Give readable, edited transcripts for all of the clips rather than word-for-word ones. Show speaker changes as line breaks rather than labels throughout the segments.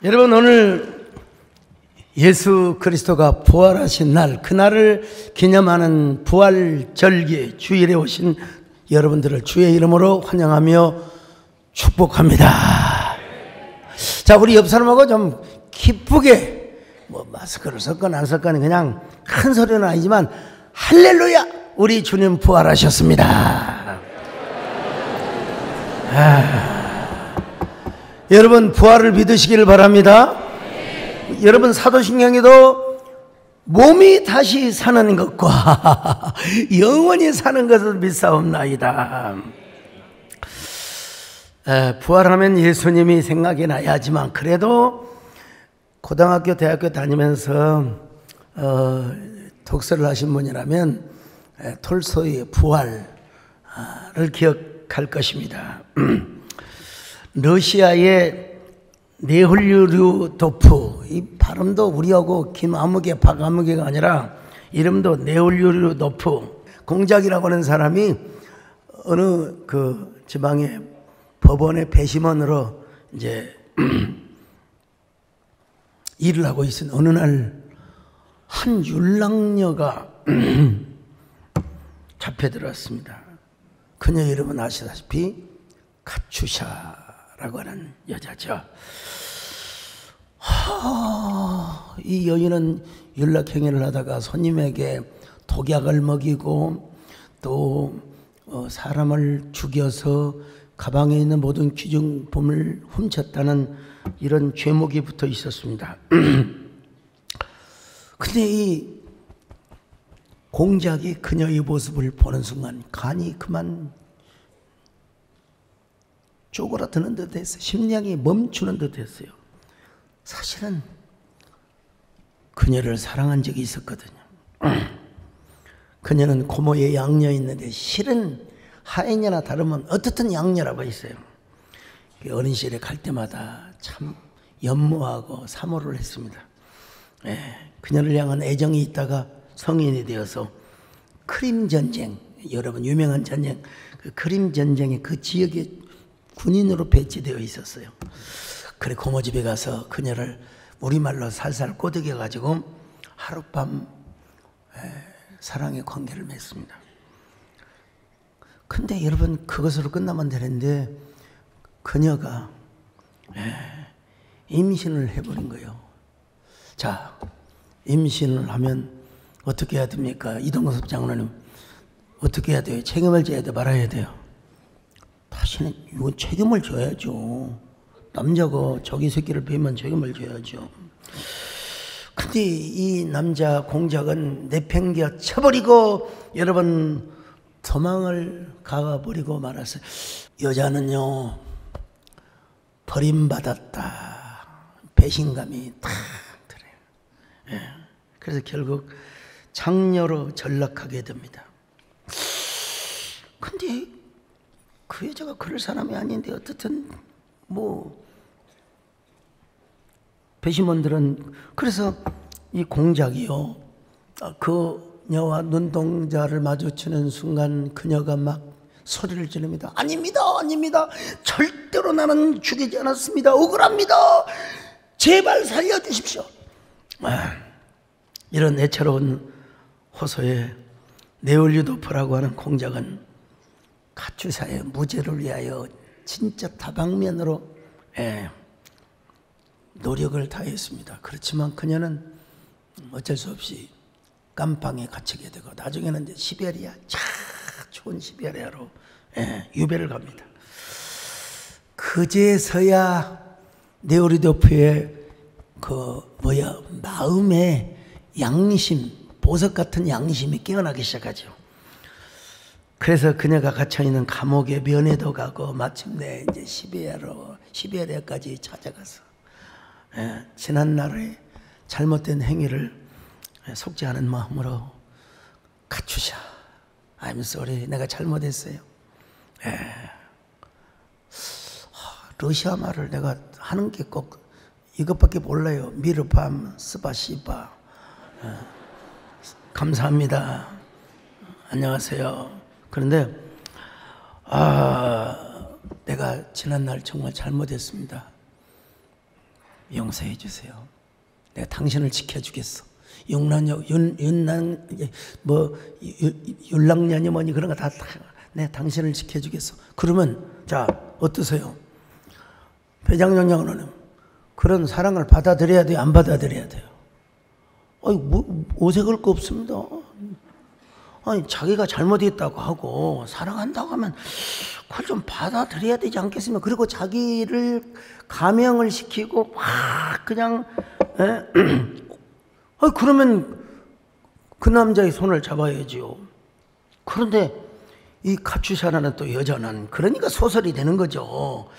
여러분, 오늘 예수 그리스도가 부활하신 날, 그날을 기념하는 부활절기 주일에 오신 여러분들을 주의 이름으로 환영하며 축복합니다. 자, 우리 옆 사람하고 좀 기쁘게, 마스크를 썼건 안 썼건 그냥 큰 소리는 아니지만 할렐루야, 우리 주님 부활하셨습니다. 여러분, 부활을 믿으시기를 바랍니다. 여러분, 사도신경에도 몸이 다시 사는 것과 영원히 사는 것을 믿사옵나이다. 부활하면 예수님이 생각이 나야 하지만, 그래도 고등학교, 대학교 다니면서 독서를 하신 분이라면 톨스토이의 부활을 기억할 것입니다. 러시아의 네홀류도프, 이 발음도 우리하고 김아무개, 박아무개가 아니라 이름도 네홀류도프, 공작이라고 하는 사람이 어느 그 지방의 법원의 배심원으로 이제 일을 하고 있은 어느 날 한 율랑녀가 잡혀들었습니다. 그녀 이름은 아시다시피 카츄샤라고 하는 여자죠. 이 여인은 윤락행위를 하다가 손님에게 독약을 먹이고 또 사람을 죽여서 가방에 있는 모든 귀중품을 훔쳤다는 이런 죄목이 붙어 있었습니다. 근데 이 공작이 그녀의 모습을 보는 순간 간이 그만 쪼그라드는 듯 했어요. 심장이 멈추는 듯 했어요. 사실은 그녀를 사랑한 적이 있었거든요. 그녀는 고모의 양녀였는데 실은 하인녀나 다르면 어떻든 양녀라고 있어요. 어린 시절에 갈 때마다 참 연모하고 사모를 했습니다. 그녀를 향한 애정이 있다가 성인이 되어서 크림 전쟁, 여러분 유명한 전쟁, 그 크림 전쟁에 그 지역에 군인으로 배치되어 있었어요. 그래 고모 집에 가서 그녀를 우리말로 살살 꼬드겨 가지고 하룻밤 사랑의 관계를 맺습니다. 근데 여러분, 그것으로 끝나면 되는데 그녀가 임신을 해버린 거예요. 자, 임신을 하면 어떻게 해야 됩니까? 이동섭 장로님, 어떻게 해야 돼요? 책임을 져야 돼, 말아야 돼요? 다시는 이건 책임을 져야죠. 남자가 자기 새끼를 베면 책임을 져야죠. 근데 이 남자 공작은 내팽겨 쳐버리고 여러분 도망을 가버리고 말았어요. 여자는요, 버림받았다, 배신감이 탁 들어요. 그래서 결국 장녀로 전락하게 됩니다. 근데 그 여자가 그럴 사람이 아닌데 어떻든 배심원들은, 그래서 이 공작이요, 그녀와 눈동자를 마주치는 순간 그녀가 막 소리를 지릅니다. 아닙니다, 아닙니다, 절대로 나는 죽이지 않았습니다, 억울합니다, 제발 살려주십시오. 이런 애처로운 호소에 네올리도프라고 하는 공작은 카츄샤의 무죄를 위하여 진짜 다방면으로 노력을 다했습니다. 그렇지만 그녀는 어쩔 수 없이 깜방에 갇히게 되고 나중에는 이제 시베리아, 추운 시베리아로 유배를 갑니다. 그제서야 네오리도프의 마음의 양심, 보석 같은 양심이 깨어나기 시작하죠. 그래서 그녀가 갇혀있는 감옥의 면회도 가고 마침내 이제 시베리아까지 찾아가서 지난날의 잘못된 행위를 속지 않은 마음으로 카츄샤, I'm sorry, 내가 잘못했어요. 러시아 말을 내가 하는 게 꼭 이것밖에 몰라요. 미르팜, 스바시바, 감사합니다, 안녕하세요. 그런데 내가 지난날 정말 잘못했습니다. 용서해 주세요. 내가 당신을 지켜주겠어. 율랑년이 뭐니 그런 거 다 내 당신을 지켜주겠어. 그러면 자 어떠세요? 배장영장은 그런 사랑을 받아들여야 돼요? 안 받아들여야 돼요? 아니 뭐 오색할 거 없습니다. 아니 자기가 잘못했다고 하고 사랑한다고 하면 그걸 좀 받아들여야 되지 않겠습니까? 그리고 자기를 감형을 시키고 막 그냥 그러면 그 남자의 손을 잡아야지요. 그런데 이 카츄샤라는 또 여자는 그러니까 소설이 되는 거죠.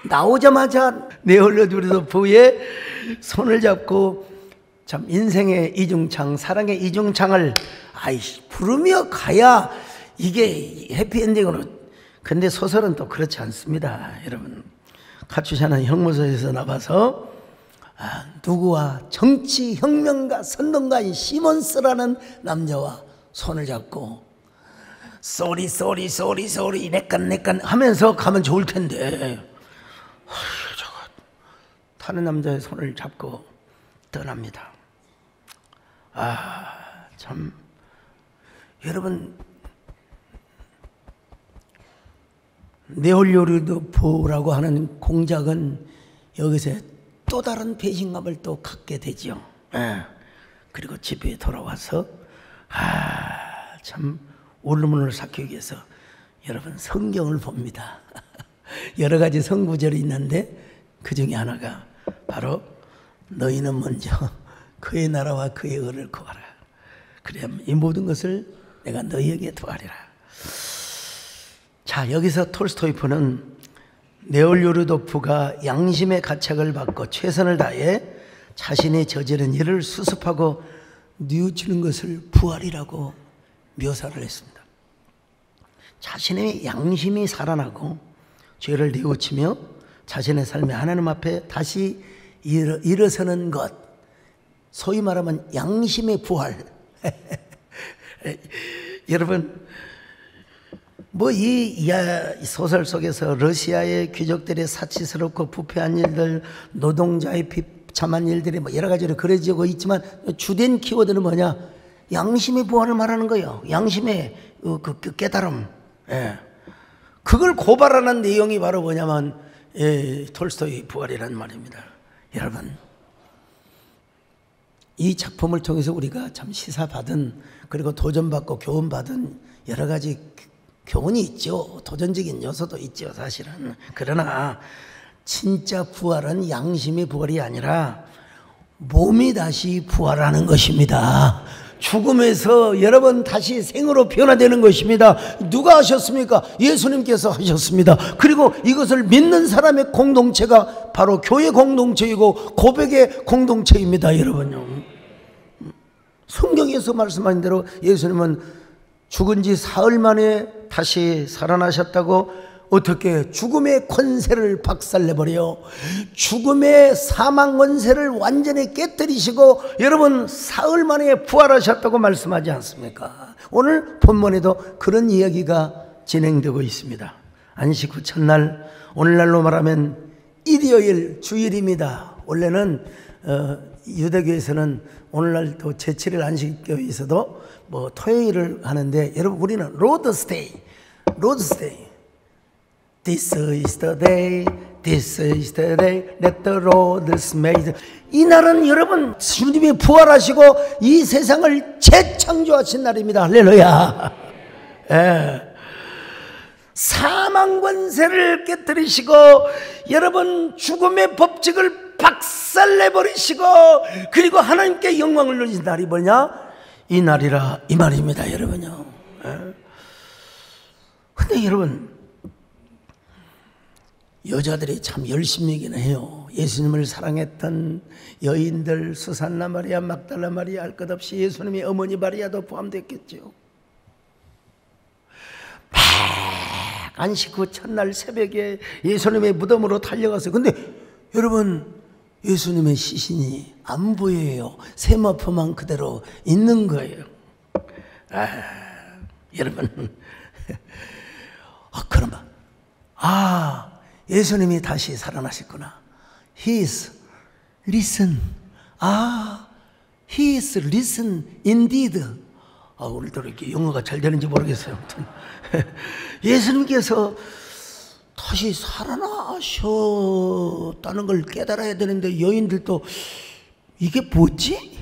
나오자마자 네올로드로프의 손을 잡고 참 인생의 이중창, 사랑의 이중창을 부르며 가야 이게 해피엔딩으로. 근데 소설은 또 그렇지 않습니다. 여러분, 카츄샤는 형무소에서 나와서 누구와 정치 혁명가 선동가인 시몬스라는 남자와 손을 잡고 쏘리 내깐 하면서 가면 좋을 텐데 저거 다른 남자의 손을 잡고 떠납니다. 참 여러분, 네올로드포라고 하는 공작은 여기서 또 다른 배신감을 또 갖게 되죠. 그리고 집에 돌아와서 참 울음을 삭히기 위해서 여러분 성경을 봅니다. 여러 가지 성구절이 있는데 그 중에 하나가 바로 너희는 먼저 그의 나라와 그의 의를 구하라. 그래야 이 모든 것을 내가 너희에게 더하리라. 자, 여기서 톨스토이프는 네올로드포가 양심의 가책을 받고 최선을 다해 자신이 저지른 일을 수습하고 뉘우치는 것을 부활이라고 묘사를 했습니다. 자신의 양심이 살아나고 죄를 뉘우치며 자신의 삶에 하나님 앞에 다시 일어서는 것, 소위 말하면 양심의 부활. 여러분, 이 소설 속에서 러시아의 귀족들의 사치스럽고 부패한 일들, 노동자의 비참한 일들이 여러 가지로 그려지고 있지만 주된 키워드는 뭐냐? 양심의 부활을 말하는 거예요. 양심의 그 깨달음. 그걸 고발하는 내용이 바로 뭐냐면 톨스토이 부활이라는 말입니다. 여러분, 이 작품을 통해서 우리가 참 시사받은, 그리고 도전받고 교훈받은 여러 가지 교훈이 있죠. 도전적인 요소도 있죠, 사실은. 그러나 진짜 부활은 양심의 부활이 아니라 몸이 다시 부활하는 것입니다. 죽음에서 여러분 다시 생으로 변화되는 것입니다. 누가 하셨습니까? 예수님께서 하셨습니다. 그리고 이것을 믿는 사람의 공동체가 바로 교회 공동체이고 고백의 공동체입니다. 여러분요, 성경에서 말씀하신 대로 예수님은 죽은 지 사흘 만에 다시 살아나셨다고. 어떻게 죽음의 권세를 박살내버려 죽음의 사망 권세를 완전히 깨뜨리시고 여러분 사흘 만에 부활하셨다고 말씀하지 않습니까? 오늘 본문에도 그런 이야기가 진행되고 있습니다. 안식 후 첫날, 오늘날로 말하면 일요일, 주일입니다. 원래는 유대교에서는 오늘날도 제7일 안식교에서도 토요일을 하는데, 여러분 우리는 로드스데이. This is the day, this is the day, let the roads made. 이 날은 여러분 주님이 부활하시고 이 세상을 재창조하신 날입니다. 할렐루야. 사망 권세를 깨뜨리시고 여러분 죽음의 법칙을 박살내버리시고 그리고 하나님께 영광을 돌리신 날이 뭐냐? 이 날이라, 이 말입니다. 여러분요. 근데 여러분, 여자들이 참 열심히긴 해요. 예수님을 사랑했던 여인들, 수산나 마리아, 막달라 마리아, 할 것 없이 예수님의 어머니 마리아도 포함됐겠죠. 막 안식 후 첫날 새벽에 예수님의 무덤으로 달려갔어요. 근데 여러분, 예수님의 시신이 안 보여요. 세마포만 그대로 있는 거예요. 여러분, 그러면 예수님이 다시 살아나셨구나. He is listen. He is listen indeed. 오늘도 이렇게 영어가 잘 되는지 모르겠어요. 예수님께서 다시 살아나셨다는 걸 깨달아야 되는데 여인들도 이게 뭐지?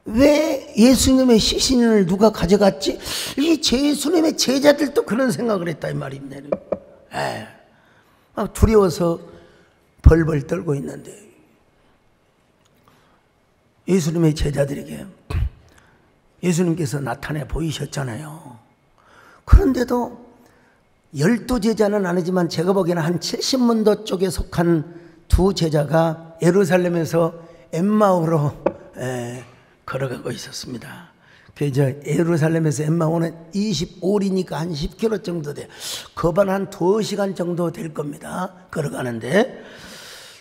왜 예수님의 시신을 누가 가져갔지? 이 예수님의 제자들도 그런 생각을 했다 이 말입니다. 두려워서 벌벌 떨고 있는데 예수님의 제자들에게 예수님께서 나타내 보이셨잖아요. 그런데도 12제자는 아니지만 제가 보기에는 한 70문도 쪽에 속한 두 제자가 예루살렘에서 엠마오로 걸어가고 있었습니다. 그래서 예루살렘에서 엠마오는 25리니까 한 10km 정도 돼요. 거반 한 2시간 정도 될 겁니다. 걸어가는데.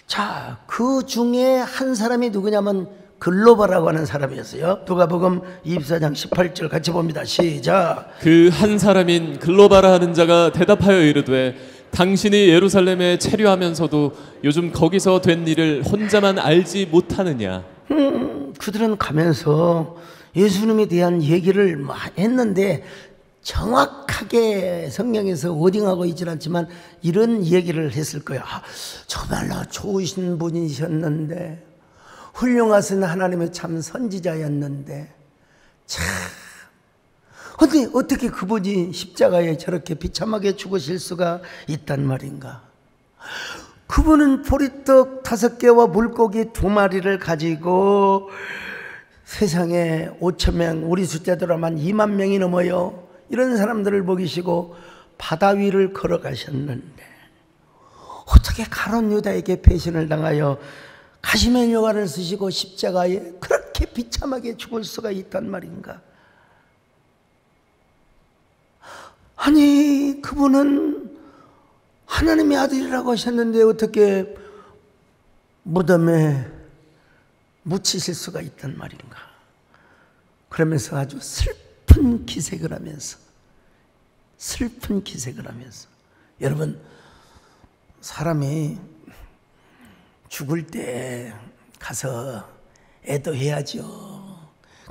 자, 그 중에 한 사람이 누구냐면 글로바라고 하는 사람이었어요. 누가복음 24장 18절 같이 봅니다. 시작.
그 한 사람인 글로바라 하는 자가 대답하여 이르되 당신이 예루살렘에 체류하면서도 요즘 거기서 된 일을 혼자만 알지 못하느냐.
그들은 가면서 예수님에 대한 얘기를 했는데 정확하게 성경에서 워딩하고 있지는 않지만 이런 얘기를 했을 거예요. 정말로 좋으신 분이셨는데 훌륭하신 하나님의 참 선지자였는데 참 근데 어떻게 그분이 십자가에 저렇게 비참하게 죽으실 수가 있단 말인가. 그분은 보리떡 5개와 물고기 2마리를 가지고 세상에 5,000명, 우리 숫자대로 한 2만 명이 넘어요. 이런 사람들을 먹이시고 바다 위를 걸어가셨는데 어떻게 가룟 유다에게 배신을 당하여 가시면 요관을 쓰시고 십자가에 그렇게 비참하게 죽을 수가 있단 말인가. 아니 그분은 하나님의 아들이라고 하셨는데 어떻게 무덤에 묻히실 수가 있단 말인가. 그러면서 아주 슬픈 기색을 하면서 여러분 사람이 죽을 때 가서 애도해야죠.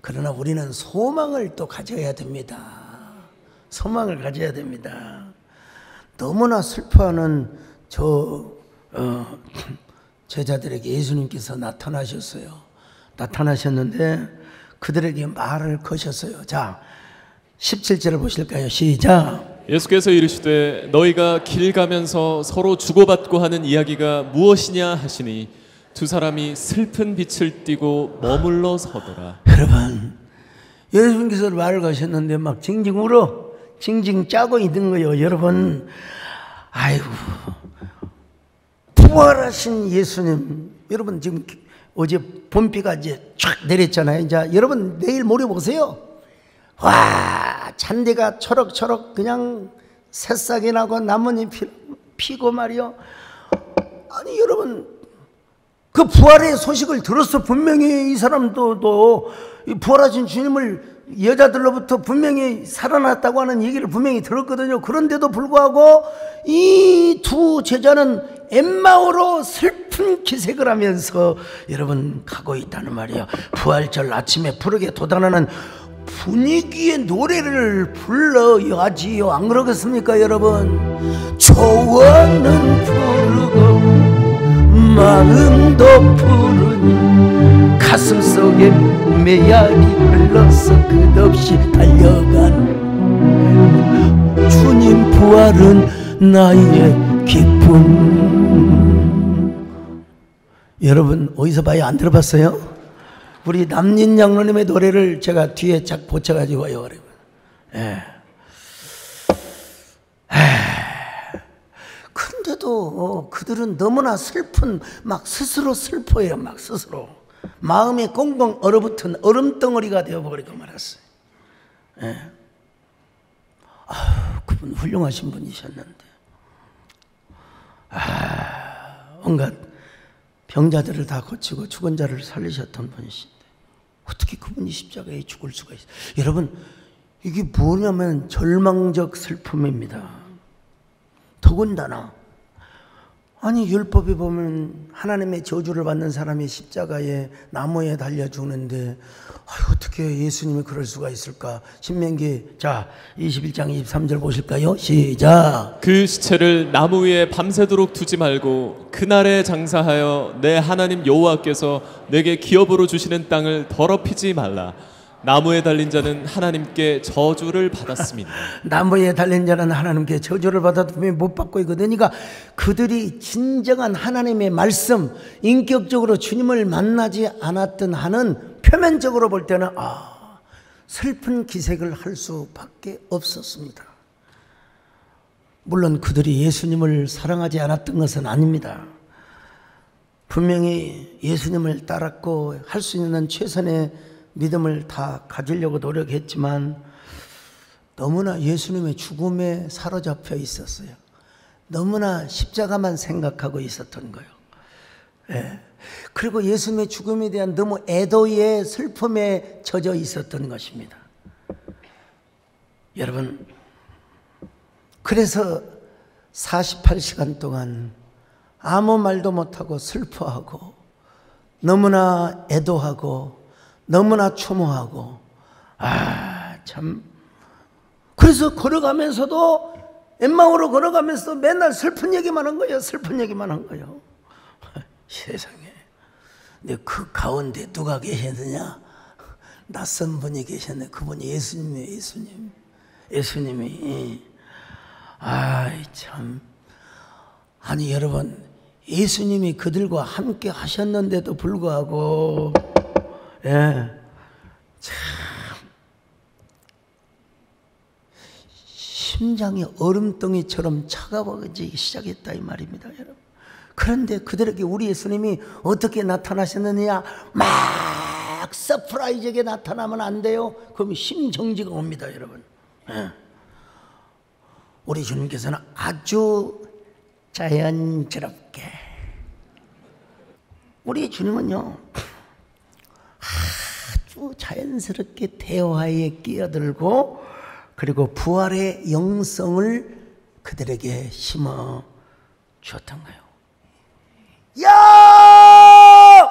그러나 우리는 소망을 또 가져야 됩니다. 소망을 가져야 됩니다. 너무나 슬퍼하는 제자들에게 예수님께서 나타나셨어요. 나타나셨는데 그들에게 말을 거셨어요. 자, 17절을 보실까요? 시작.
예수께서 이르시되 너희가 길 가면서 서로 주고받고 하는 이야기가 무엇이냐 하시니 두 사람이 슬픈 빛을 띠고 머물러 서더라.
여러분 예수님께서 말을 거셨는데 막 징징 울어 징징 짜고 있는 거예요. 여러분 아이고 부활하신 예수님 여러분 지금 어제 봄비가 이제 촥 내렸잖아요. 이제 여러분 내일 모레 보세요. 와 잔디가 초록초록 그냥 새싹이 나고 나뭇잎 피고 말이요. 아니 여러분 그 부활의 소식을 들었어. 분명히 이 사람도 부활하신 주님을 여자들로부터 분명히 살아났다고 하는 얘기를 분명히 들었거든요. 그런데도 불구하고 이 두 제자는 엠마오로 슬픈 기색을 하면서 여러분 가고 있다는 말이에요. 부활절 아침에 푸르게 돋아나는 분위기의 노래를 불러야지요. 안 그러겠습니까 여러분? 초원은 푸르고 마음도 푸르니 가슴 속에 메아리 흘러서 끝없이 달려가는 주님 부활은 나의 기쁨. 여러분 어디서 봐요? 안 들어봤어요? 우리 남진 장로님의 노래를 제가 뒤에 쫙 붙여가지고 와요. 예. 근데도 그들은 너무나 슬픈 막 스스로 슬퍼해요. 막 스스로 마음이 꽁꽁 얼어붙은 얼음덩어리가 되어버리고 말았어요. 예. 그분 훌륭하신 분이셨는데 온갖 병자들을 다 고치고 죽은 자를 살리셨던 분이신데 어떻게 그분이 십자가에 죽을 수가 있어요? 여러분 이게 뭐냐면 절망적 슬픔입니다. 더군다나 아니 율법에 보면 하나님의 저주를 받는 사람이 십자가에 나무에 달려 죽는데 어떻게 예수님이 그럴 수가 있을까? 신명기 자 21장 23절 보실까요? 시작.
그 시체를 나무 위에 밤새도록 두지 말고 그날에 장사하여 내 하나님 여호와께서 내게 기업으로 주시는 땅을 더럽히지 말라. 나무에 달린 자는 하나님께 저주를 받았습니다.
나무에 달린 자는 하나님께 저주를 받아도 못 받고 있거든. 그러니까 그들이 진정한 하나님의 말씀, 인격적으로 주님을 만나지 않았던 한은 표면적으로 볼 때는 슬픈 기색을 할 수밖에 없었습니다. 물론 그들이 예수님을 사랑하지 않았던 것은 아닙니다. 분명히 예수님을 따랐고 할 수 있는 최선의 믿음을 다 가지려고 노력했지만 너무나 예수님의 죽음에 사로잡혀 있었어요. 너무나 십자가만 생각하고 있었던 거예요. 예. 그리고 예수님의 죽음에 대한 너무 애도의 슬픔에 젖어 있었던 것입니다. 여러분, 그래서 48시간 동안 아무 말도 못하고 슬퍼하고 너무나 애도하고 너무나 추모하고 참 그래서 걸어가면서도 엠마오로 걸어가면서 맨날 슬픈 얘기만 한 거예요. 슬픈 얘기만 한 거예요. 세상에. 근데 그 가운데 누가 계셨느냐? 낯선 분이 계셨네. 그분이 예수님이에요. 예수님이 참. 아니 여러분, 예수님이 그들과 함께 하셨는데도 불구하고 참 심장이 얼음덩이처럼 차가워지기 시작했다 이 말입니다, 여러분. 그런데 그들에게 우리 예수님이 어떻게 나타나셨느냐? 막 서프라이즈하게 나타나면 안 돼요. 그럼 심정지가 옵니다, 여러분. 우리 주님께서는 아주 자연스럽게, 우리 주님은요 아주 자연스럽게 대화에 끼어들고 그리고 부활의 영성을 그들에게 심어 주었던 거예요. 야!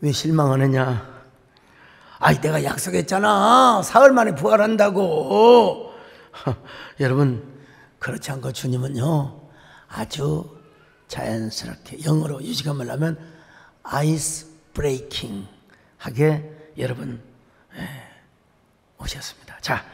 왜 실망하느냐? 내가 약속했잖아. 사흘 만에 부활한다고. 여러분, 그렇지 않고 주님은요 아주 자연스럽게, 영어로 유식한 하면 아이스 브레이킹 하게 여러분 오셨습니다. 자,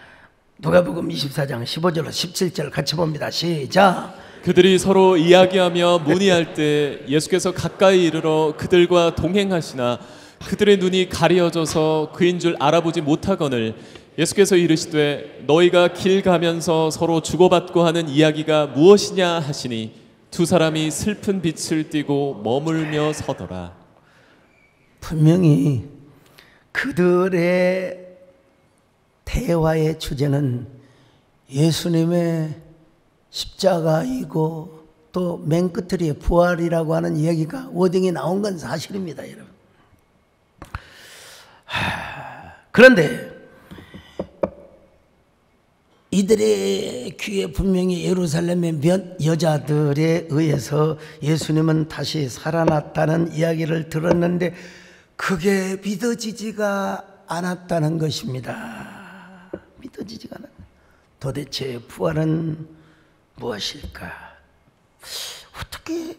누가복음 24장 15절로 17절 같이 봅니다. 시작.
그들이 서로 이야기하며 문의할 때 예수께서 가까이 이르러 그들과 동행하시나 그들의 눈이 가려져서 그인 줄 알아보지 못하거늘 예수께서 이르시되 너희가 길 가면서 서로 주고받고 하는 이야기가 무엇이냐 하시니 두 사람이 슬픈 빛을 띠고 머물며 서더라.
분명히 그들의 대화의 주제는 예수님의 십자가이고 또 맨 끝들이 부활이라고 하는 이야기가 워딩이 나온 건 사실입니다, 여러분. 그런데 이들의 귀에 분명히 예루살렘의 몇 여자들에 의해서 예수님은 다시 살아났다는 이야기를 들었는데 그게 믿어지지가 않았다는 것입니다. 믿어지지가 않았다. 도대체 부활은 무엇일까? 어떻게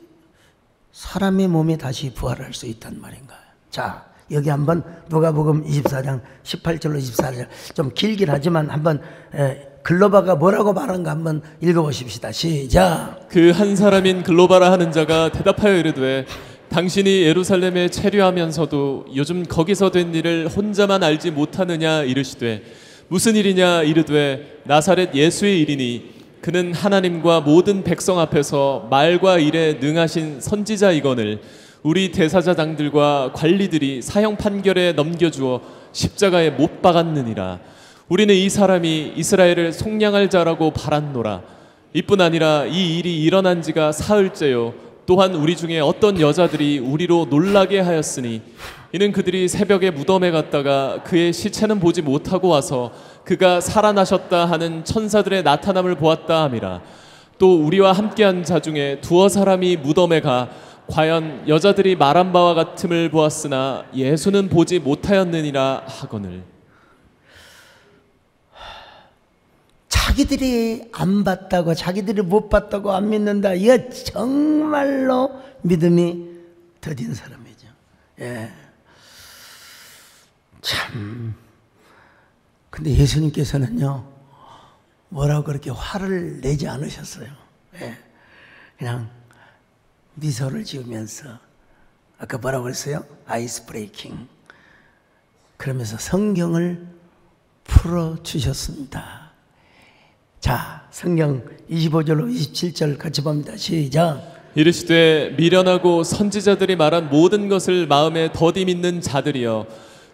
사람의 몸이 다시 부활할 수 있단 말인가? 자, 여기 한번 누가복음 24장 18절로 24절 좀 길긴 하지만 한번 글로바가 뭐라고 말한가 한번 읽어보십시다. 시작.
그 한 사람인 글로바라 하는 자가 대답하여 이르되 당신이 예루살렘에 체류하면서도 요즘 거기서 된 일을 혼자만 알지 못하느냐 이르시되 무슨 일이냐 이르되 나사렛 예수의 일이니 그는 하나님과 모든 백성 앞에서 말과 일에 능하신 선지자이거늘 우리 대사자장들과 관리들이 사형 판결에 넘겨주어 십자가에 못 박았느니라. 우리는 이 사람이 이스라엘을 속량할 자라고 바랐노라. 이뿐 아니라 이 일이 일어난 지가 사흘째요. 또한 우리 중에 어떤 여자들이 우리로 놀라게 하였으니 이는 그들이 새벽에 무덤에 갔다가 그의 시체는 보지 못하고 와서 그가 살아나셨다 하는 천사들의 나타남을 보았다 함이라. 또 우리와 함께한 자 중에 두어 사람이 무덤에 가 과연 여자들이 말한 바와 같음을 보았으나 예수는 보지 못하였느니라 하거늘.
자기들이 안 봤다고, 자기들이 못 봤다고 안 믿는다. 이거 정말로 믿음이 더딘 사람이죠. 예. 참. 근데 예수님께서는요, 뭐라고 그렇게 화를 내지 않으셨어요. 예. 그냥 미소를 지으면서, 아까 뭐라고 그랬어요? 아이스 브레이킹. 그러면서 성경을 풀어주셨습니다. 자, 성경 25절로 27절 같이 봅니다. 시작.
이르시되 미련하고 선지자들이 말한 모든 것을 마음에 더디 믿는 자들이여,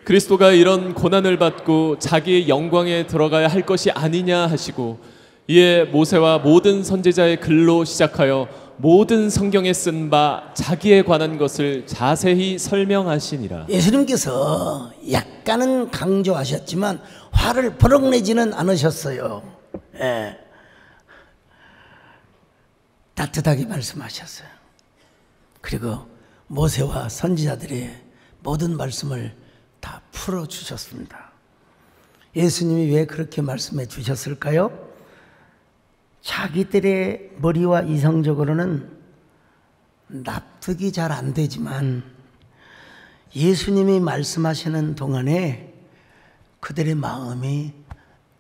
그리스도가 이런 고난을 받고 자기의 영광에 들어가야 할 것이 아니냐 하시고, 이에 모세와 모든 선지자의 글로 시작하여 모든 성경에 쓴 바 자기에 관한 것을 자세히 설명하시니라.
예수님께서 약간은 강조하셨지만 화를 버럭 내지는 않으셨어요. 예. 따뜻하게 말씀하셨어요. 그리고 모세와 선지자들의 모든 말씀을 다 풀어주셨습니다. 예수님이 왜 그렇게 말씀해 주셨을까요? 자기들의 머리와 이성적으로는 납득이 잘 안 되지만 예수님이 말씀하시는 동안에 그들의 마음이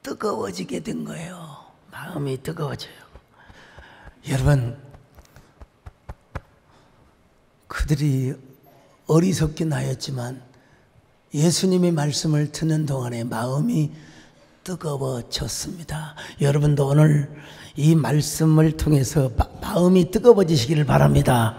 뜨거워지게 된 거예요. 마음이 뜨거워져요. 여러분, 그들이 어리석긴 하였지만 예수님의 말씀을 듣는 동안에 마음이 뜨거워졌습니다. 여러분도 오늘 이 말씀을 통해서 마음이 뜨거워지시기를 바랍니다.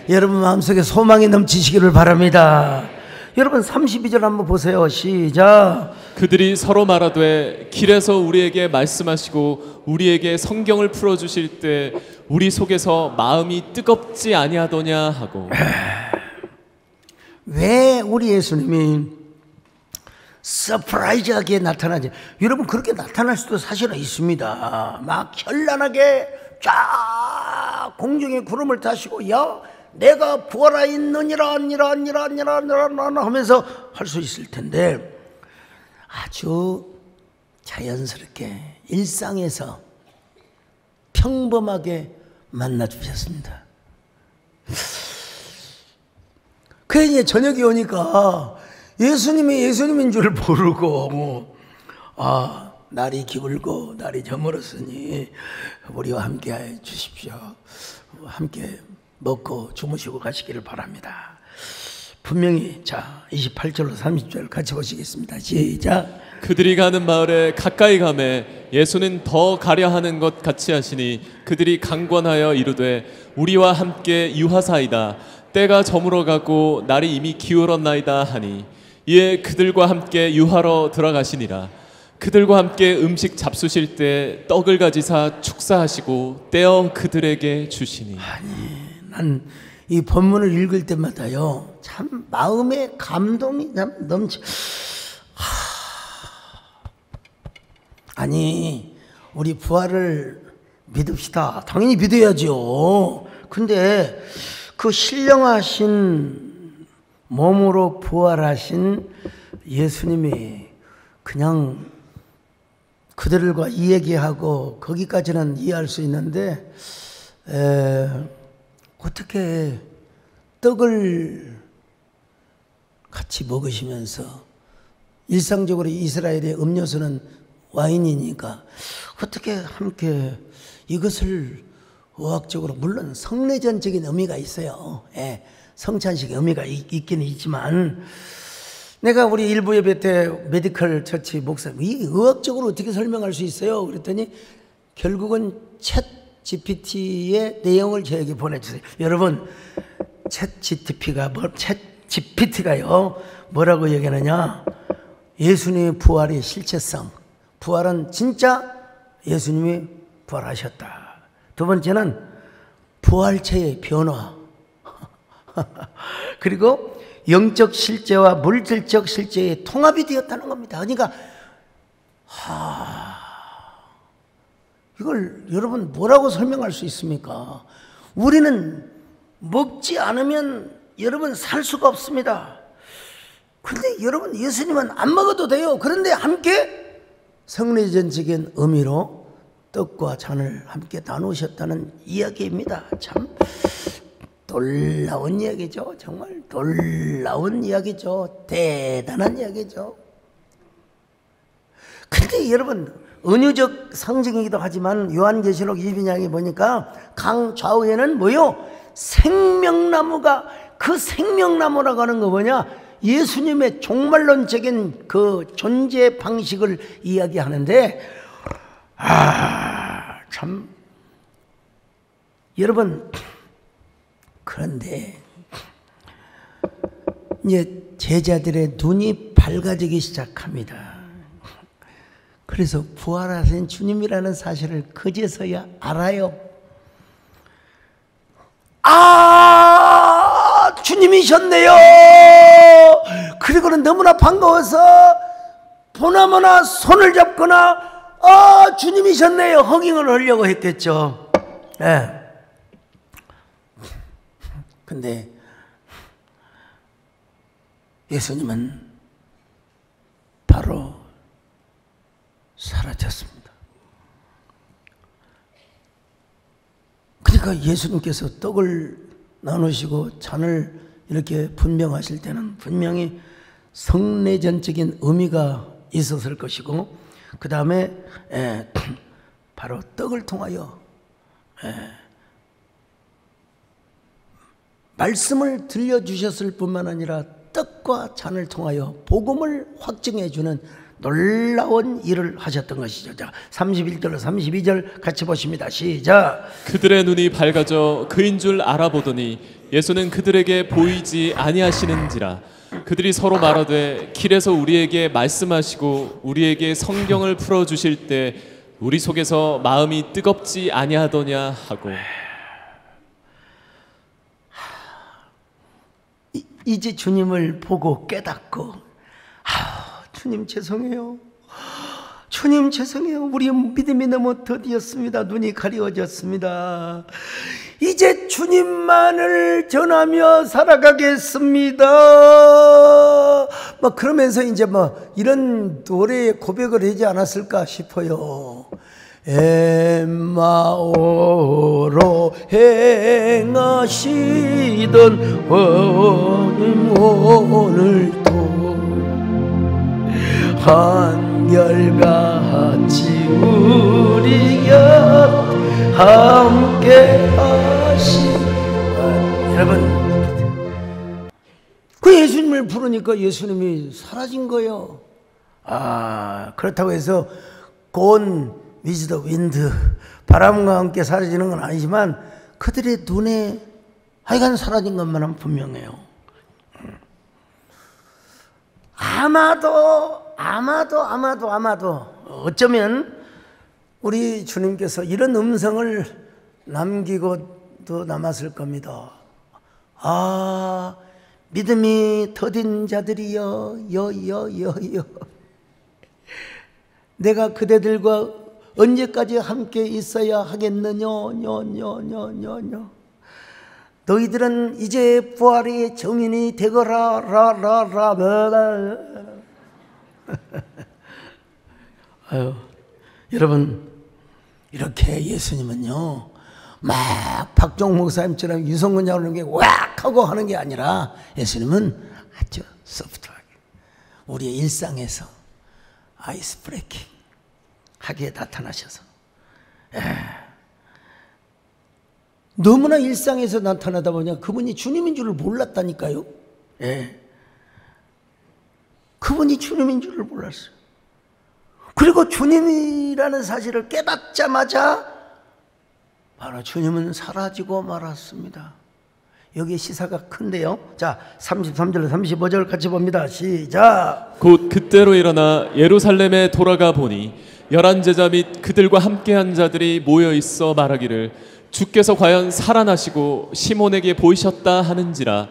여러분 마음속에 소망이 넘치시기를 바랍니다. 여러분 32절 한번 보세요. 시작.
그들이 서로 말하되 길에서 우리에게 말씀하시고 우리에게 성경을 풀어주실 때 우리 속에서 마음이 뜨겁지 아니하더냐 하고.
왜 우리 예수님이 서프라이즈하게 나타나지? 여러분 그렇게 나타날 수도 사실은 있습니다. 막 현란하게 쫙 공중에 구름을 타시고 야 내가 부활하였느니라 하면서 할 수 있을 텐데 아주 자연스럽게 일상에서 평범하게 만나 주셨습니다. 그래 이제 저녁이 오니까 예수님이 예수님인 줄 모르고 날이 기울고 날이 저물었으니 우리와 함께 해 주십시오. 함께 먹고 주무시고 가시기를 바랍니다. 분명히 자 28절로 30절 같이 보시겠습니다. 시작.
그들이 가는 마을에 가까이 가매 예수는 더 가려 하는 것 같이 하시니 그들이 강권하여 이르되 우리와 함께 유하사이다. 때가 저물어가고 날이 이미 기울었나이다 하니 이에 그들과 함께 유하러 들어가시니라. 그들과 함께 음식 잡수실 때 떡을 가지사 축사하시고 떼어 그들에게 주시니.
아니 난 이 본문을 읽을 때마다요 참 마음의 감동이 참 넘치. 아니 우리 부활을 믿읍시다. 당연히 믿어야죠. 근데 그 신령하신 몸으로 부활하신 예수님이 그냥 그들과 이 얘기하고 거기까지는 이해할 수 있는데 어떻게 떡을 같이 먹으시면서 일상적으로 이스라엘의 음료수는 와인이니까 어떻게 함께 이것을 의학적으로 물론 성례전적인 의미가 있어요. 예, 성찬식의 의미가 있긴 있지만 내가 우리 일부 예배 때 메디컬 처치 목사님 이 의학적으로 어떻게 설명할 수 있어요? 그랬더니 결국은 챗 GPT의 내용을 저에게 보내주세요. 여러분 챗 GPT가요 뭐라고 얘기하느냐? 예수님의 부활의 실체성. 부활은 진짜 예수님이 부활하셨다. 두 번째는 부활체의 변화. 그리고 영적 실제와 물질적 실제의 통합이 되었다는 겁니다. 그러니까 이걸 여러분 뭐라고 설명할 수 있습니까? 우리는 먹지 않으면 여러분 살 수가 없습니다. 그런데 여러분 예수님은 안 먹어도 돼요. 그런데 함께 성례전적인 의미로 떡과 잔을 함께 나누셨다는 이야기입니다. 참 놀라운 이야기죠. 정말 놀라운 이야기죠. 대단한 이야기죠. 그런데 여러분 은유적 상징이기도 하지만 요한계시록 22장에 보니까 강 좌우에는 뭐요? 생명나무가, 그 생명나무라고 하는 거 뭐냐? 예수님의 종말론적인 그 존재 방식을 이야기하는데, 참 여러분, 그런데 이제 제자들의 눈이 밝아지기 시작합니다. 그래서 부활하신 주님이라는 사실을 그제서야 알아요. 주님이셨네요. 그리고는 너무나 반가워서 보나마나 손을 잡거나 주님이셨네요. 허깅을 하려고 했겠죠. 네. 근데 예수님은 바로 사라졌습니다. 그러니까 예수님께서 떡을 나누시고 잔을 이렇게 분명하실 때는 분명히 성례전적인 의미가 있었을 것이고, 그 다음에 바로 떡을 통하여 말씀을 들려주셨을 뿐만 아니라 떡과 잔을 통하여 복음을 확증해 주는 놀라운 일을 하셨던 것이죠. 자, 31절 32절 같이 보십니다. 시작.
그들의 눈이 밝아져 그인 줄 알아보더니 예수는 그들에게 보이지 아니하시는지라. 그들이 서로 말하되 길에서 우리에게 말씀하시고 우리에게 성경을 풀어주실 때 우리 속에서 마음이 뜨겁지 아니하더냐 하고.
이제 주님을 보고 깨닫고, 주님 죄송해요. 주님 죄송해요. 우리의 믿음이 너무 더디었습니다. 눈이 가려워졌습니다. 이제 주님만을 전하며 살아가겠습니다. 막 그러면서 이제 이런 노래의 고백을 하지 않았을까 싶어요. 엠마오로 행하시던 오늘도 한결같이 우리 곁 함께 하시는. 여러분, 그 예수님을 부르니까 예수님이 사라진 거예요. 그렇다고 해서 곤 위즈 더 윈드, 바람과 함께 사라지는 건 아니지만 그들의 눈에 하여간 사라진 것만은 분명해요. 아마도 어쩌면 우리 주님께서 이런 음성을 남기고도 남았을 겁니다. 믿음이 더딘 자들이여, 내가 그대들과 언제까지 함께 있어야 하겠느냐, 너희들은 이제 부활의 정인이 되거라, 여러분, 이렇게 예수님은요, 막 박종 목사님처럼 유성군 장로는 게 왁 하고 하는 게 아니라 예수님은 아주 소프트하게 우리의 일상에서 아이스 브레이킹 하게 나타나셔서, 너무나 일상에서 나타나다 보니 그분이 주님인 줄을 몰랐다니까요. 그분이 주님인 줄을 몰랐어요. 그리고 주님이라는 사실을 깨닫자마자 바로 주님은 사라지고 말았습니다. 여기 시사가 큰데요. 자, 33절 35절 같이 봅니다. 시작.
곧 그때로 일어나 예루살렘에 돌아가 보니 11 제자 및 그들과 함께한 자들이 모여 있어 말하기를 주께서 과연 살아나시고 시몬에게 보이셨다 하는지라.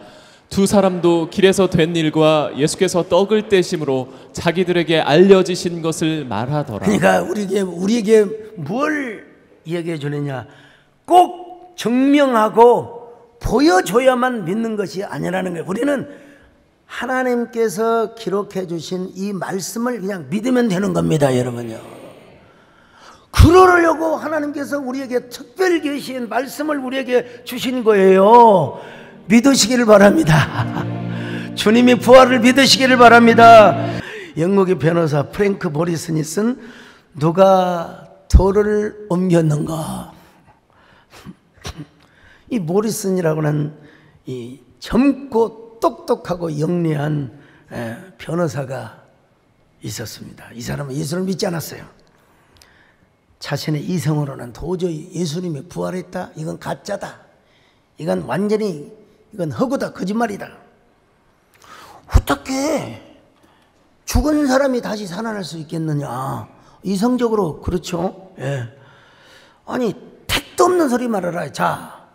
두 사람도 길에서 된 일과 예수께서 떡을 떼심으로 자기들에게 알려지신 것을 말하더라.
그러니까 우리에게 뭘 얘기해 주느냐? 꼭 증명하고 보여줘야만 믿는 것이 아니라는 거예요. 우리는 하나님께서 기록해 주신 이 말씀을 그냥 믿으면 되는 겁니다, 여러분요. 그러려고 하나님께서 우리에게 특별 계신 말씀을 우리에게 주신 거예요. 믿으시기를 바랍니다. 주님이 부활을 믿으시기를 바랍니다. 영국의 변호사 프랭크 모리슨이 쓴 누가 돌을 옮겼는가? 이 모리슨이라고 하는 이 젊고 똑똑하고 영리한 변호사가 있었습니다. 이 사람은 예수를 믿지 않았어요. 자신의 이성으로는 도저히 예수님이 부활했다? 이건 가짜다. 이건 완전히 이건 허구다. 거짓말이다. 어떻게 죽은 사람이 다시 살아날 수 있겠느냐? 이성적으로 그렇죠. 예. 아니 택도 없는 소리 말아라. 자,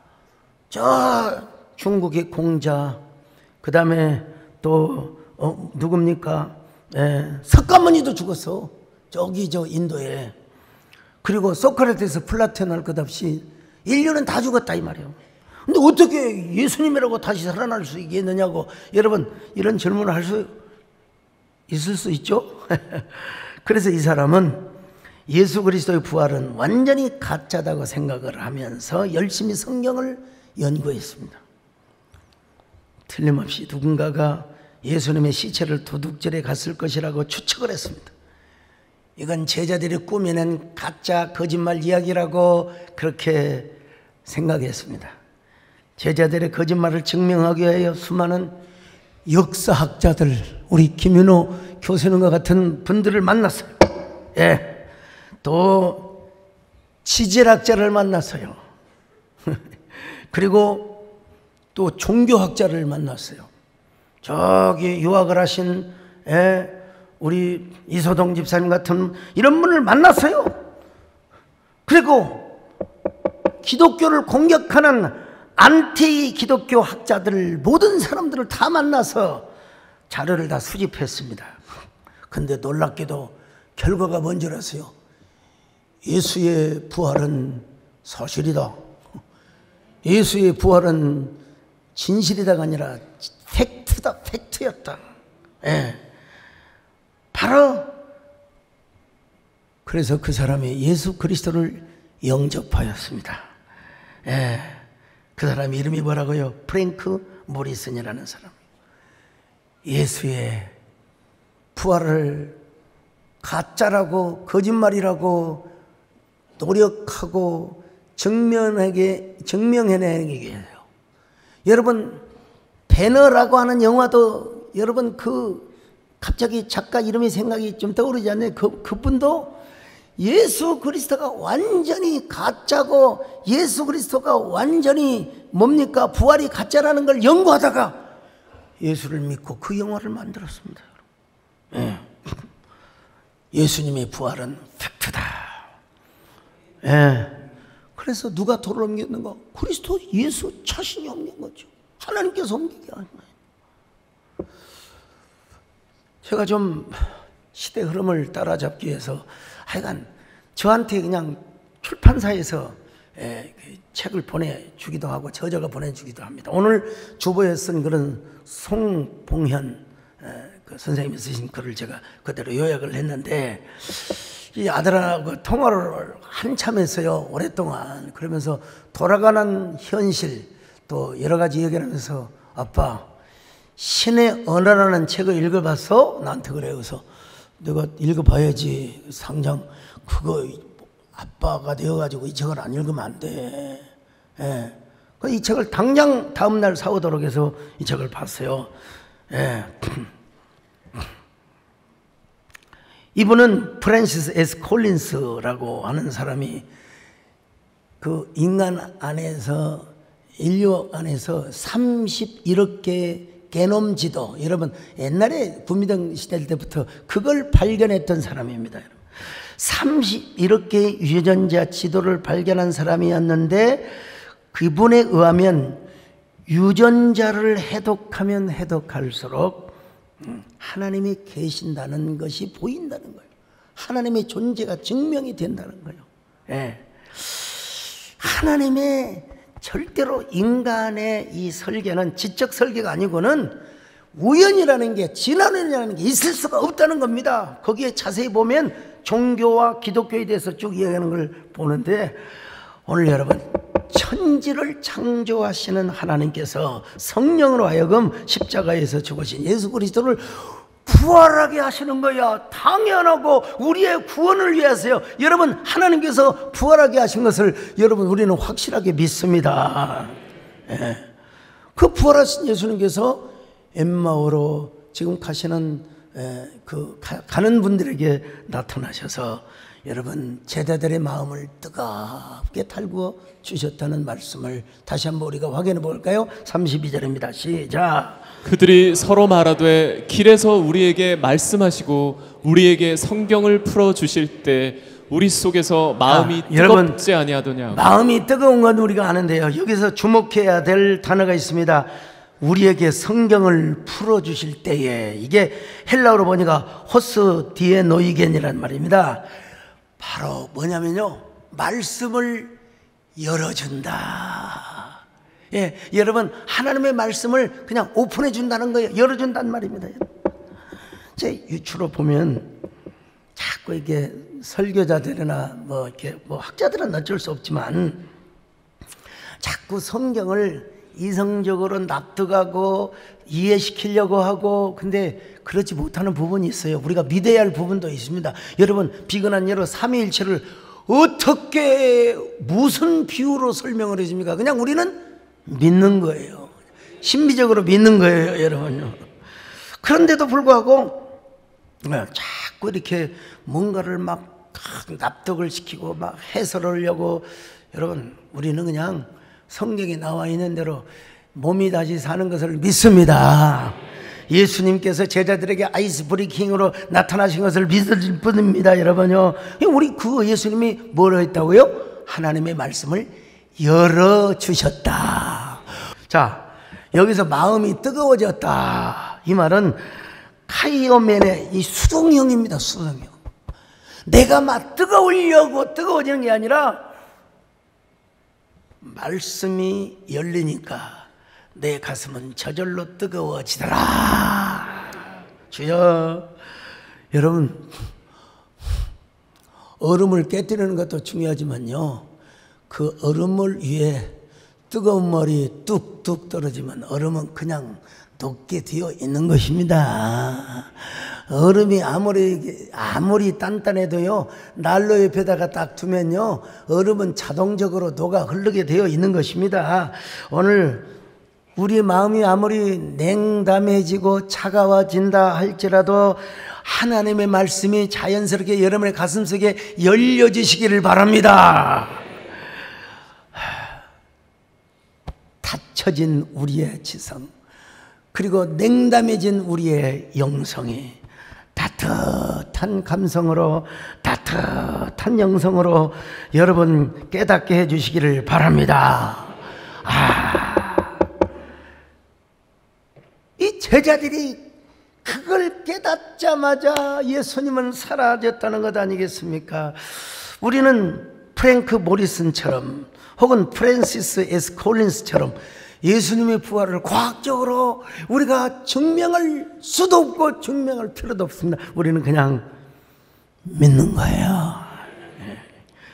저 중국의 공자, 그 다음에 또 누굽니까? 석가모니도 죽었어. 저기 저 인도에. 그리고 소크라테스, 플라톤 할 것 없이 인류는 다 죽었다 이 말이에요. 근데 어떻게 예수님이라고 다시 살아날 수 있겠느냐고 여러분 이런 질문을 할 수 있을 수 있죠. 그래서 이 사람은 예수 그리스도의 부활은 완전히 가짜다고 생각을 하면서 열심히 성경을 연구했습니다. 틀림없이 누군가가 예수님의 시체를 도둑질해 갔을 것이라고 추측을 했습니다. 이건 제자들이 꾸며낸 가짜 거짓말 이야기라고 그렇게 생각했습니다. 제자들의 거짓말을 증명하기 위하여 수많은 역사학자들, 우리 김윤호 교수님과 같은 분들을 만났어요. 예. 또 지질학자를 만났어요. 그리고 또 종교학자를 만났어요. 저기 유학을 하신 우리 이소동 집사님 같은 이런 분을 만났어요. 그리고 기독교를 공격하는 안티 기독교 학자들 모든 사람들을 다 만나서 자료를 다 수집했습니다. 근데 놀랍게도 결과가 뭔지 아세요? 예수의 부활은 사실이다. 예수의 부활은 진실이다가 아니라 팩트다. 팩트였다. 예. 바로 그래서 그 사람이 예수 그리스도를 영접하였습니다. 예. 그 사람 이름이 뭐라고요? 프랭크 모리슨이라는 사람. 예수의 부활을 가짜라고 거짓말이라고 노력하고 증명해내기 위해요. 여러분 배너라고 하는 영화도 여러분 갑자기 작가 이름이 생각이 좀 떠오르지 않나요? 그분도 예수 그리스도가 완전히 가짜고 예수 그리스도가 완전히 뭡니까? 부활이 가짜라는 걸 연구하다가 예수를 믿고 그 영화를 만들었습니다. 예. 예수님의 부활은 팩트다. 예. 그래서 누가 돌을 옮겼는가? 그리스도 예수 자신이 옮긴 거죠. 하나님께서 옮긴 게 아니에요. 제가 좀 시대 흐름을 따라잡기 위해서 하여간 저한테 그냥 출판사에서 책을 보내주기도 하고 저자가 보내주기도 합니다. 오늘 주보에 쓴 그런 송봉현 그 선생님이 쓰신 글을 제가 그대로 요약을 했는데 이 아들하고 통화를 한참 했어요. 오랫동안. 그러면서 돌아가는 현실 또 여러 가지 얘기를 하면서 아빠 신의 언어라는 책을 읽어봤어? 나한테 그래요. 그래서 내가 읽어봐야지. 상장 그거 아빠가 되어가지고 이 책을 안 읽으면 안 돼. 예. 이 책을 당장 다음날 사오도록 해서 이 책을 봤어요. 예. 이분은 프랜시스 S. 콜린스라고 하는 사람이 그 인간 안에서 인류 안에서 31억 개의 게놈 지도, 여러분 옛날에 구미등 시대 때부터 그걸 발견했던 사람입니다. 31억 개의 유전자 지도를 발견한 사람이었는데 그분에 의하면 유전자를 해독하면 해독할수록 하나님이 계신다는 것이 보인다는 거예요. 하나님의 존재가 증명이 된다는 거예요. 예. 하나님의 절대로 인간의 이 설계는 지적 설계가 아니고는 우연이라는 게, 진화론이라는 게 있을 수가 없다는 겁니다. 거기에 자세히 보면 종교와 기독교에 대해서 쭉 이야기하는 걸 보는데, 오늘 여러분, 천지를 창조하시는 하나님께서 성령으로 하여금 십자가에서 죽으신 예수 그리스도를 부활하게 하시는 거야. 당연하고 우리의 구원을 위해서요. 여러분, 하나님께서 부활하게 하신 것을 여러분 우리는 확실하게 믿습니다. 예. 그 부활하신 예수님께서 엠마오로 지금 가시는 가는 분들에게 나타나셔서 여러분 제자들의 마음을 뜨겁게 달구어 주셨다는 말씀을 다시 한번 우리가 확인해 볼까요? 32절입니다. 시작.
그들이 서로 말하되 길에서 우리에게 말씀하시고 우리에게 성경을 풀어 주실 때 우리 속에서 마음이 뜨겁지 아니하더냐.
마음이 뜨거운 건 우리가 아는데요, 여기서 주목해야 될 단어가 있습니다. 우리에게 성경을 풀어 주실 때에, 이게 헬라어로 보니까 호스 디에 노이겐이란 말입니다. 바로 뭐냐면요, 말씀을 열어준다. 예, 여러분, 하나님의 말씀을 그냥 오픈해 준다는 거예요. 열어준다는 말입니다. 제 유추로 보면 자꾸 이게 설교자들이나 이렇게 학자들은 어쩔 수 없지만 자꾸 성경을 이성적으로 납득하고 이해시키려고 하고, 근데 그렇지 못하는 부분이 있어요. 우리가 믿어야 할 부분도 있습니다. 여러분, 비근한 예로 삼위일체를 어떻게 무슨 비유로 설명을 해줍니까? 그냥 우리는 믿는 거예요. 신비적으로 믿는 거예요, 여러분요. 그런데도 불구하고 자꾸 이렇게 뭔가를 막 납득을 시키고 막 해설하려고, 여러분, 우리는 그냥 성경에 나와 있는 대로 몸이 다시 사는 것을 믿습니다. 예수님께서 제자들에게 아이스 브레이킹으로 나타나신 것을 믿을 뿐입니다, 여러분요. 우리 그 예수님이 뭐라 했다고요? 하나님의 말씀을 열어주셨다. 자, 여기서 마음이 뜨거워졌다, 이 말은 카이오멘의 이 수동형입니다. 수동형. 내가 막 뜨거우려고 뜨거워지는 게 아니라 말씀이 열리니까 내 가슴은 저절로 뜨거워지더라. 주여, 여러분, 얼음을 깨뜨리는 것도 중요하지만요, 그 얼음물 위에 뜨거운 물이 뚝뚝 떨어지면 얼음은 그냥 녹게 되어 있는 것입니다. 얼음이 아무리 단단해도요, 난로 옆에다가 딱 두면요, 얼음은 자동적으로 녹아 흐르게 되어 있는 것입니다. 오늘 우리 마음이 아무리 냉담해지고 차가워진다 할지라도 하나님의 말씀이 자연스럽게 여러분의 가슴속에 열려지시기를 바랍니다. 닫혀진 우리의 지성, 그리고 냉담해진 우리의 영성이 따뜻한 감성으로, 따뜻한 영성으로 여러분 깨닫게 해주시기를 바랍니다. 이 제자들이 그걸 깨닫자마자 예수님은 사라졌다는 것 아니겠습니까? 우리는 프랭크 모리슨처럼 혹은 프랜시스 S 콜린스처럼 예수님의 부활을 과학적으로 우리가 증명할 수도 없고 증명할 필요도 없습니다. 우리는 그냥 믿는 거예요.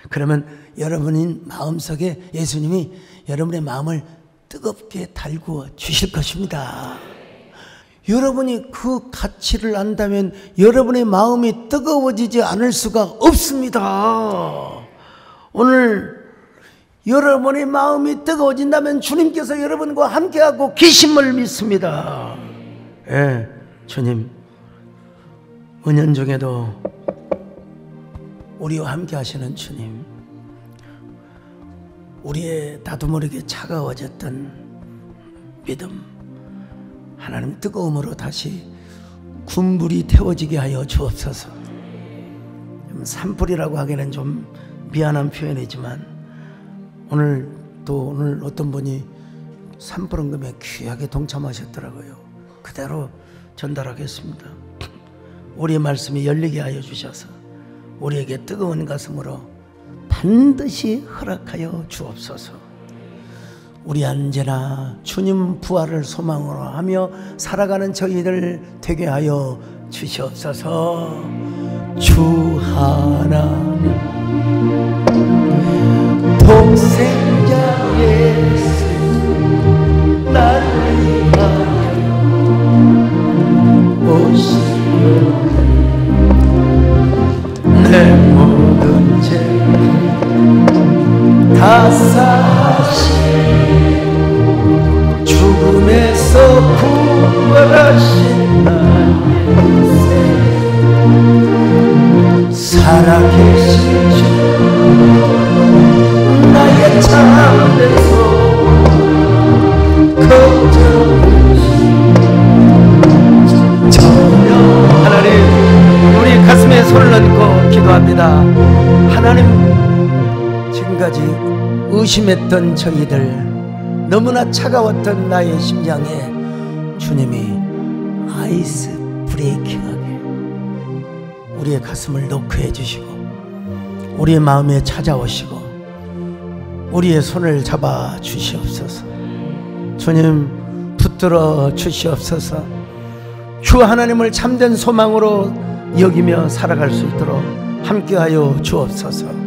그러면 여러분의 마음속에 예수님이 여러분의 마음을 뜨겁게 달구어 주실 것입니다. 여러분이 그 가치를 안다면 여러분의 마음이 뜨거워지지 않을 수가 없습니다. 오늘 여러분의 마음이 뜨거워진다면 주님께서 여러분과 함께하고 계심을 믿습니다. 예, 주님, 은연중에도 우리와 함께 하시는 주님, 우리의 나도 모르게 차가워졌던 믿음, 하나님 뜨거움으로 다시 군불이 태워지게 하여 주옵소서. 산불이라고 하기에는 좀 미안한 표현이지만 오늘 어떤 분이 산불원금에 귀하게 동참하셨더라고요. 그대로 전달하겠습니다. 우리의 말씀이 열리게 하여 주셔서 우리에게 뜨거운 가슴으로 반드시 허락하여 주옵소서. 우리 언제나 주님 부활을 소망으로 하며 살아가는 저희들 되게 하여 주시옵소서. 주 하나님 독생자 예수 나를 위하여 오시며 내 모든 죄 다 사하시 죽음에서 부활하신 나의 살아계신 주 나의 참된 소망 걱정하시 전혀 하나님 우리 가슴에 손을 얹고 기도합니다. 하나님 지금까지 의심했던 저희들 너무나 차가웠던 나의 심장에 주님이 아이스 브레이킹하게 우리의 가슴을 노크해 주시고 우리의 마음에 찾아오시고 우리의 손을 잡아 주시옵소서. 주님 붙들어 주시옵소서. 주 하나님을 참된 소망으로 여기며 살아갈 수 있도록 함께하여 주옵소서.